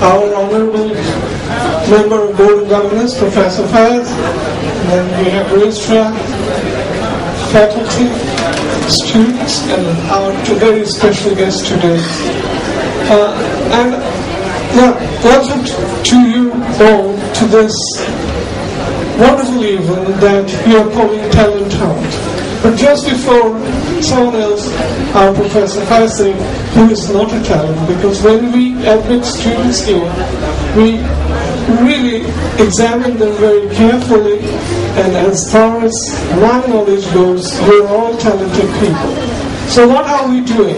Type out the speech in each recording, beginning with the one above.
our Honorable Member of Board of Governors, Professor Faiz, and then we have registrar, faculty, students, and our very special guest today. And welcome to you all to this wonderful event that we are calling Talent Hunt. But just before someone else, our Professor Faisal, who is not a talent, because when we admit students here, we really examine them very carefully, and as far as my knowledge goes, we're all talented people. So what are we doing?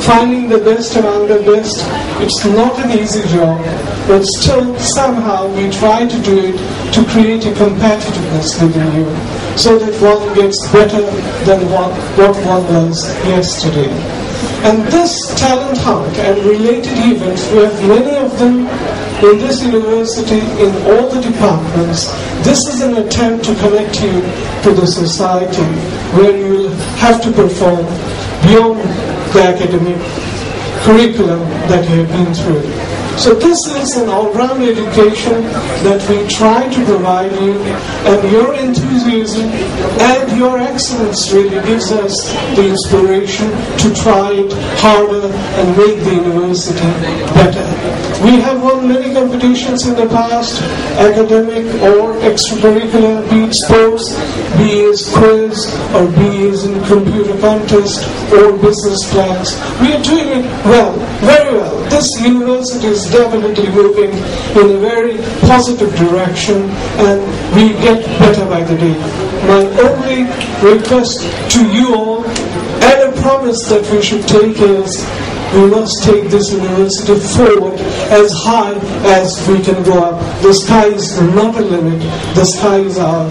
Finding the best among the best. It's not an easy job, but still somehow we try to do it to create a competitiveness within you, so that one gets better than what one was yesterday. And this talent hunt and related events, we have many of them in this university, in all the departments. This is an attempt to connect you to the society where you will have to perform beyond the academic curriculum that you have been through. So this is an all-round education that we try to provide you, and your enthusiasm and your excellence really gives us the inspiration to try it harder and make the university better. We have won many competitions in the past, academic or extracurricular, be it sports, be it quiz, or be it in computer contest or business plans. We are doing it well, very well. This university is definitely moving in a very positive direction, and we get better by the day. My only request to you all, and a promise that we should take, is we must take this university forward as high as we can go up. The sky is not a limit. The sky is our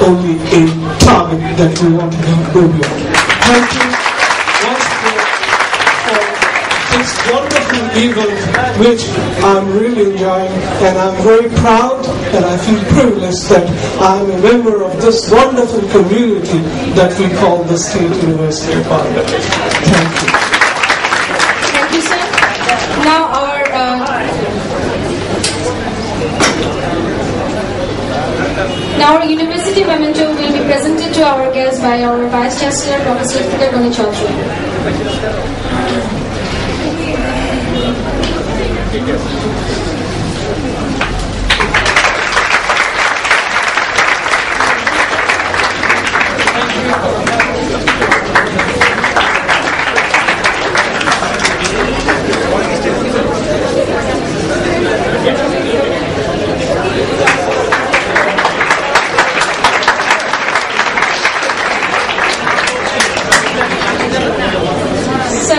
only a target that we want to go beyond. Thank you once again for this wonderful event, which I'm really enjoying, and I'm very proud and I feel privileged that I'm a member of this wonderful community that we call the State University of Bangladesh. Thank you. Thank you, sir. Now our university memento will be presented to our guests by our Vice Chancellor, Professor Iftikhar Gani Chaudhary.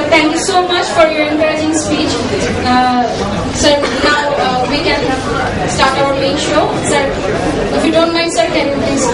Thank you so much for your encouraging speech. Sir, now we can start our main show. Sir, if you don't mind, sir, can you please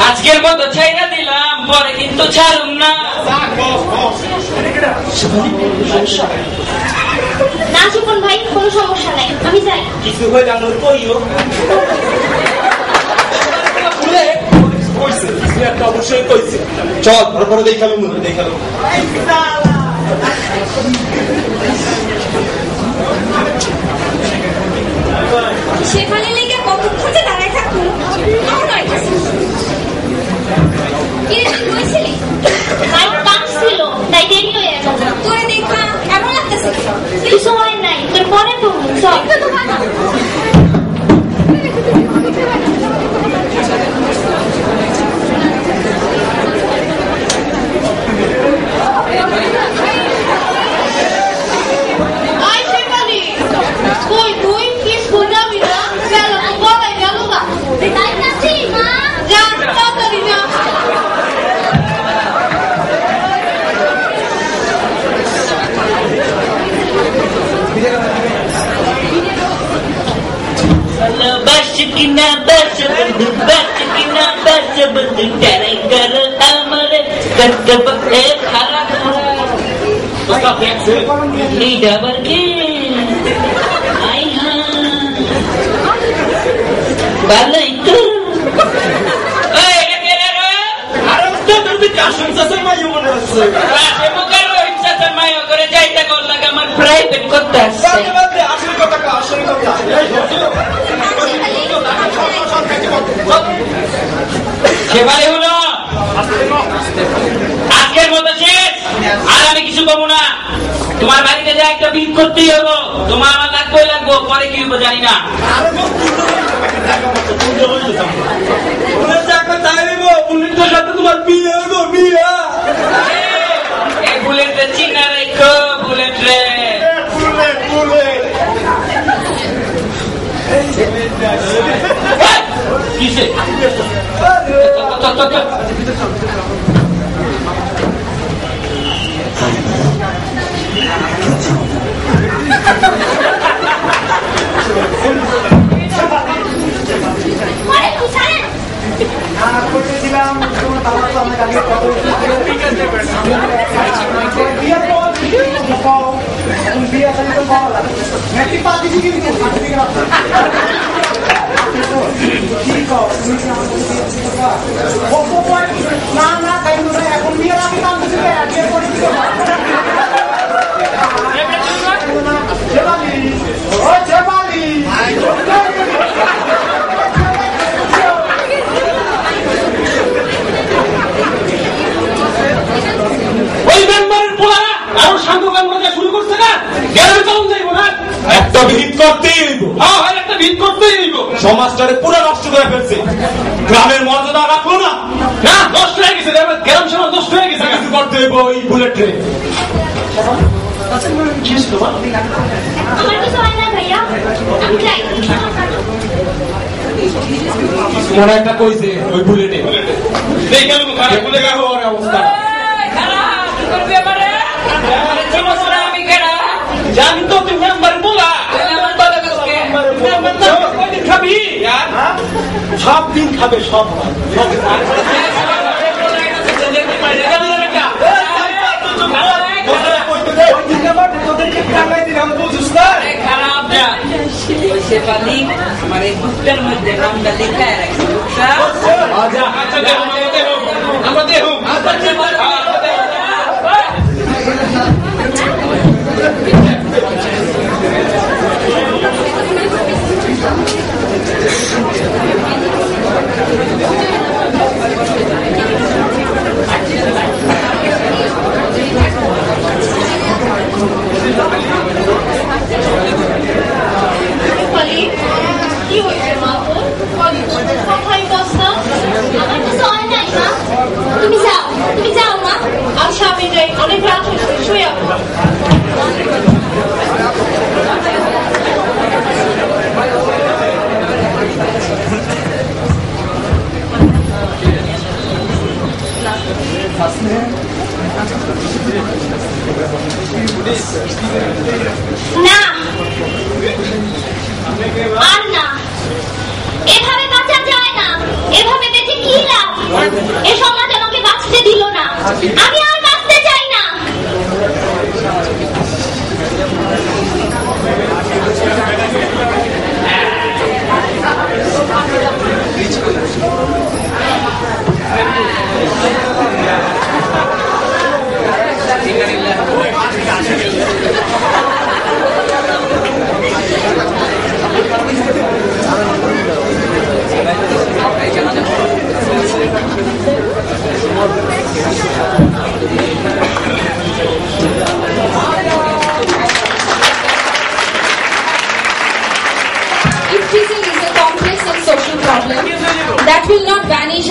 আজকের মতো ছাইরা দিলাম, পরে কিন্তু ছাড়ুম না। না সুপন ভাই, কোনো সমস্যা নাই, আমি যাই। কিছু হয়ে গেল কইও। অবশ্যই কইছে। চল পরে দেখালো মনে দেখালো। সেখানে লেগে কতক্ষণ যে দাঁড়ায় থাকুন, ছিল তাই দেরি হয়ে গেল। তোরে দেখা কেমন লাগতেছে? কিছু হয় নাই, তোর পরে তো चिकना बस बंद करे कर हमारे कब एक खरा लीडर वर्गी आई हाँ बाला itu Kasih sama you mana sih? Bukan lo bisa sama yo, kalau jahit aku lagi আমার private kota. Bagaimana asli kota ka asli kota? সেবারে হলো আজকের মতো শেষ, আর আমি কিছু বলবো না। তোমার বাড়িতে যা একটা বিল করতেই হলো, তোমার আমার লাগবো পরে কি হবো জানি না। তোমার বিয়ে হলো বিয়ে এই বুলেটে চিনা রেখো বুলেট রে কিসে সমাজটারে পুরো নষ্ট করে ফেলছে, গ্রামের মর্যাদা রাখলো না, নষ্ট হয়ে গেছে, গ্রাম সমাজ নষ্ট হয়ে গেছে। কিছু করতে হইব ওই বুলেট ট্রেন। মনে একটা কইছে ওই বুলেটে অবস্থা জানি তো তুমি মেম্বার বলা খাবি সব দিন খাবে সব আমার এই বুকটার মধ্যে নামটা লেখা রাখছি আমরা দেখুন তুমি যাও না, আর স্বামী যাই, অনেক রাত হয়েছে, শুয়ে না আর না, এভাবে বাঁচা যায় না, এভাবে বেঁচে কি লাভ? এ সমাজ আমাকে বাঁচতে দিল না, আমি আর বাঁচতে চাই না। That will not vanish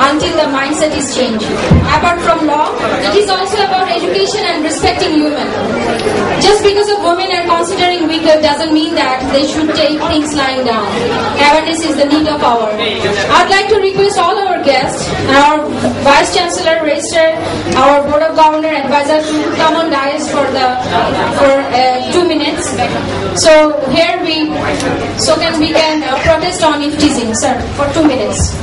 until the mindset is changed. Apart from law, it is also about education and respecting women. Just because of women are considering weaker doesn't mean that they should take things lying down. Awareness is the need of hour. I'd like to request all our guests, our Vice Chancellor, Registrar, our Board of Governor, Advisor to come on dais for 2 minutes. So here we can protest on if teasing, sir, for 2 minutes.